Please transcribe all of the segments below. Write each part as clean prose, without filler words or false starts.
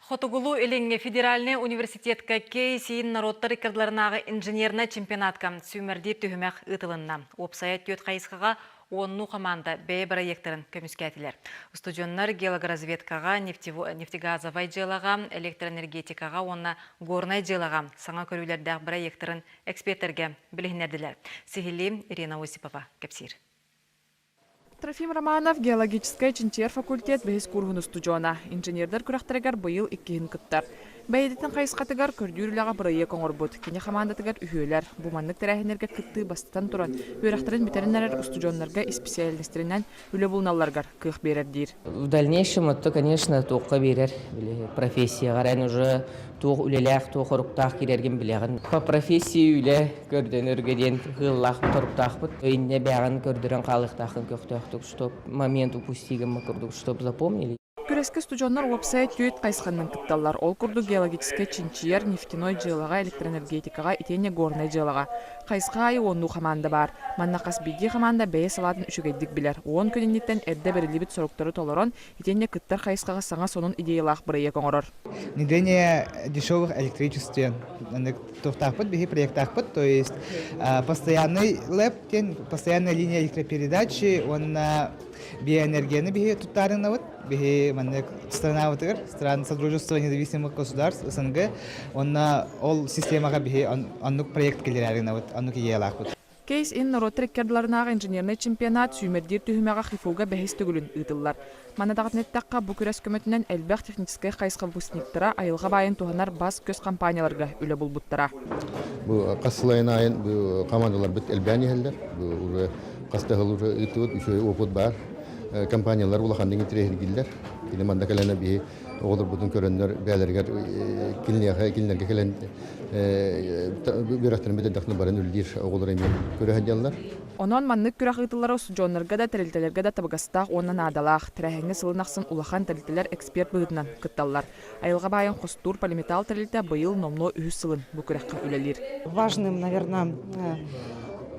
Хотугулу элеңе федеральный университетка кейсин народтар иккардыларынағы инженерна чемпионатка сүймердеп түхімәк ұтылынна. Опсаят төт қайысқаға онну команда бәй проекторын көміскәтілер. Студионнар геологоразведкаға, нефтегазовай желаға, электроэнергетикаға, онна горнай желаға саңа көрілердәқ проекторын эксперттерге білігінерділер. Сихили Ирина Осипова кепсир. Трофим Романов геологический инженер факультет бәйіз кургыны студиона. Инженердер күрәқтірігер бұйыл 2 кыттар. Бәйдетін қайысқатығар көрдүріліға бұрайы коңыр бұд. Кене командатығар үйелер. Бұманлық тәрәхінерге кытты бастан тұран. Өрәқтірін бітерінлерер студионларға специалистерінен үлі бұлналарғар кық берер дейір. В дальнейшем это, конечно, тоққа берер профессия. Ғаран уже тоқ үлеләқ, тоқ ұрықтақ керерген білеген. По профессии үлі көрден өргеден ғыллақ тұрықтақ бұд. Өйінне бәғын көрдірін қалықтақын көқтіқтік, чтоб момент упустиген мұқырдық, чтоб запомнили. Күрескі студионлар опсайт түйет қайсқанның кытталар. Ол күрді геологический чинчияр, нефтяной желаға, электроэнергетикаға, итене горной желаға. Қайсқа айы онну команда бар. Манна қасбиди команда бәйе салатын үшігейдік білер. Он күнінеттен әрді бірілібіт сұрықтары толырон, итене кыттар қайсқаға саңа сонун идеялақ бірайы коңырыр. Внедрение дешевых электричеств. Проект, то есть постоянный лэп, постоянная линия электропередачи, он биоэнергияны бихи туттарына вот, бихи стран Содружества независимых государств СНГ, он ол системаға бихи аннук проект келерарына вот, аннук иелақ вот. Кейс ин народ треккердларынағы инженерный чемпионат сүймердер түхімеға қифуға бәхес түгілін ұтылар. Манадағыт неттаққа бұ күрес көмітінен әлбәқ техническай қайсқа выпускниктара айылға байын туғанар бас көз компанияларға үлі бұл бұттара. Бұл қасылайын айын бұл командалар бүт әлбәні әлдер. Бұл қастағыл ұтуыт, үші опыт бар. Компаниялар улахандың тірегілгілер. Келеманда кәләні бейі оғылыр бұтын көрінлер бәлергер келінерге кәлән бүйрақтарын бәдәдіқні барын үлдер оғылыр емен көрігенделер. Онон маннык күрәк ытылары студионларга да тәрелтелерге да табығастақ онын адалақ. Тірәхеңі сылынақсын улахан тәрелтелер эксперт бұғытынан күтталар. Айылға байын қостур полиметал тәрелте бұйыл номно үйіз сылын бұ күрәққа үлелер. Важным, наверное,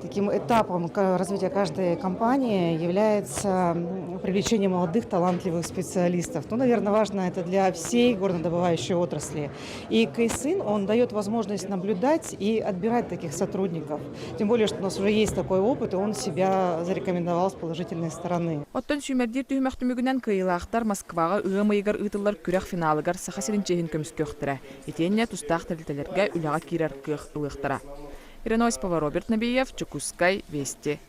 таким этапом развития каждой компании является привлечение молодых талантливых специалистов. Ну, наверное, важно это для всей горнодобывающей отрасли. И КСИН, он дает возможность наблюдать и отбирать таких сотрудников. Тем более, что у нас уже есть такой опыт, и он себя зарекомендовал с положительной стороны. Оттон сүймердер түймәқтімігінен кыйлақтар Москваға ұғымайығар ұтылар күрәқ финалығар сақасырын чейін көміскөқтірі. Етенне тұстақ тәрілтелерге үліға керер күйіқ ұлықтыра. Ирина Осипова, Роберт Набиев, Чекускай, Вести.